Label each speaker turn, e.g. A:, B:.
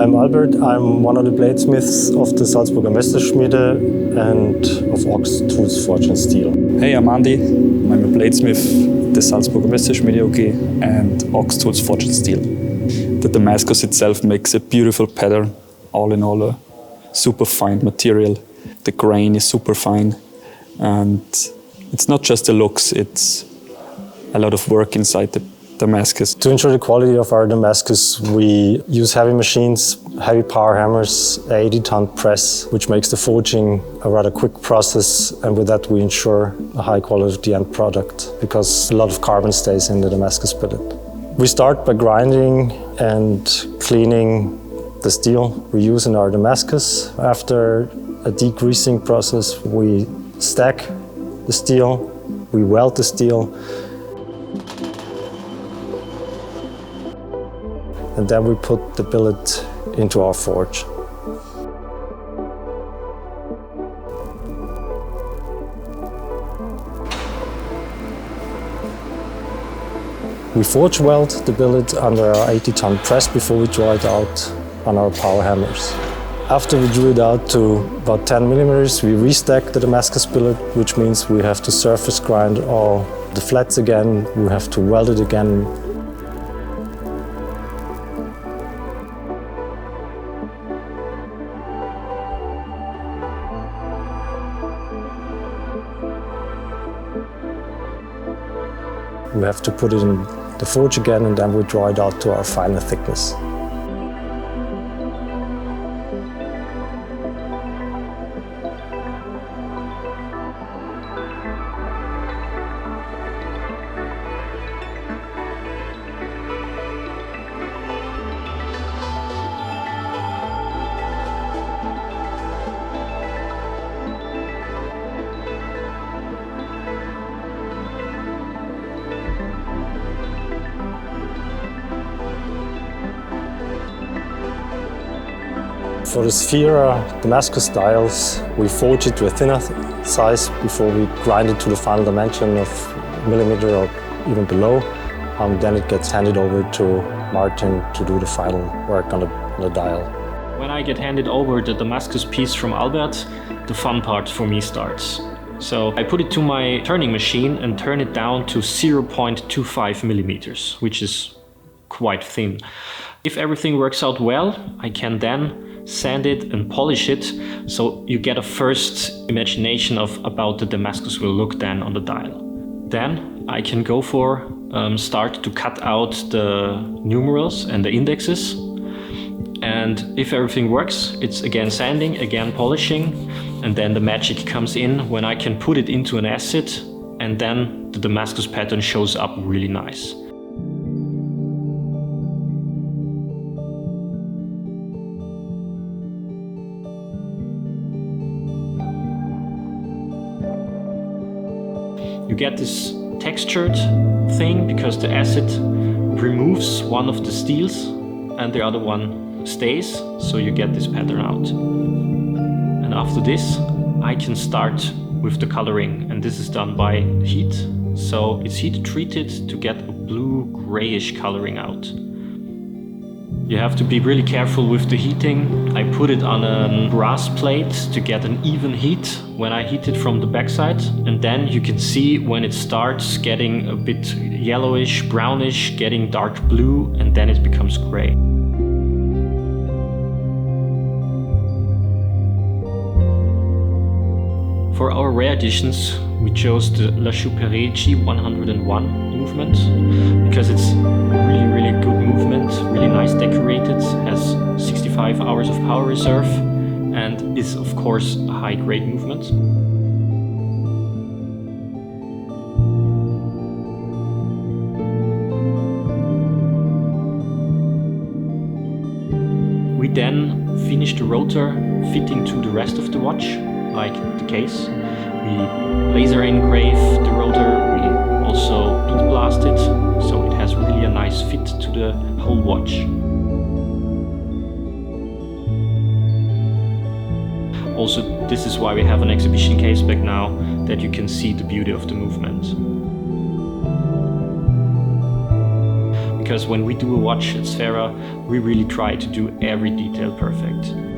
A: I'm Albert. I'm one of the bladesmiths of the Salzburger Messerschmiede and of Ox Tools Forge and Steel.
B: Hey, I'm Andy. I'm a bladesmith, the Salzburger Messerschmiede Duo and Ox Tools Forge and Steel. The Damascus itself makes a beautiful pattern, all in all a super fine material. The grain is super fine, and it's not just the looks, it's a lot of work inside the Damascus.
A: To ensure the quality of our Damascus, we use heavy machines, heavy power hammers, an 80-ton press, which makes the forging a rather quick process, and with that we ensure a high quality of the end product, because a lot of carbon stays in the Damascus billet. We start by grinding and cleaning the steel we use in our Damascus. After a degreasing process, we stack the steel, we weld the steel, and then we put the billet into our forge. We forge weld the billet under our 80-ton press before we draw it out on our power hammers. After we drew it out to about 10 millimeters, we restack the Damascus billet, which means we have to surface grind all the flats again, we have to weld it again. We have to put it in the forge again, and then we draw it out to our final thickness. For the Sphaera Damascus dials, we forge it to a thinner size before we grind it to the final dimension of millimeter or even below. Then it gets handed over to Martin to do the final work on the dial.
C: When I get handed over the Damascus piece from Albert, the fun part for me starts. So I put it to my turning machine and turn it down to 0.25 millimeters, which is quite thin. If everything works out well, I can then sand it and polish it, so you get a first imagination of about the Damascus will look then on the dial. Then I can go for start to cut out the numerals and the indexes, and if everything works, it's again sanding, again polishing, and then the magic comes in when I can put it into an acid, and then the Damascus pattern shows up really nice. You get this textured thing because the acid removes one of the steels and the other one stays, so you get this pattern out. And after this, I can start with the coloring, and this is done by heat. So it's heat treated to get a blue grayish coloring out. You have to be really careful with the heating. I put it on a brass plate to get an even heat when I heat it from the backside. And then you can see when it starts getting a bit yellowish, brownish, getting dark blue, and then it becomes gray. For our rare editions, we chose the La Chouperet G101 movement because it's really, really good movement, really nice decorated, has 65 hours of power reserve, and is of course a high-grade movement. We then finish the rotor fitting to the rest of the watch, like the case. We laser engrave the rotor, we also bead blast it, so it has really a nice fit to the whole watch. Also, this is why we have an exhibition case back now, that you can see the beauty of the movement. because when we do a watch at Sphaera, we really try to do every detail perfect.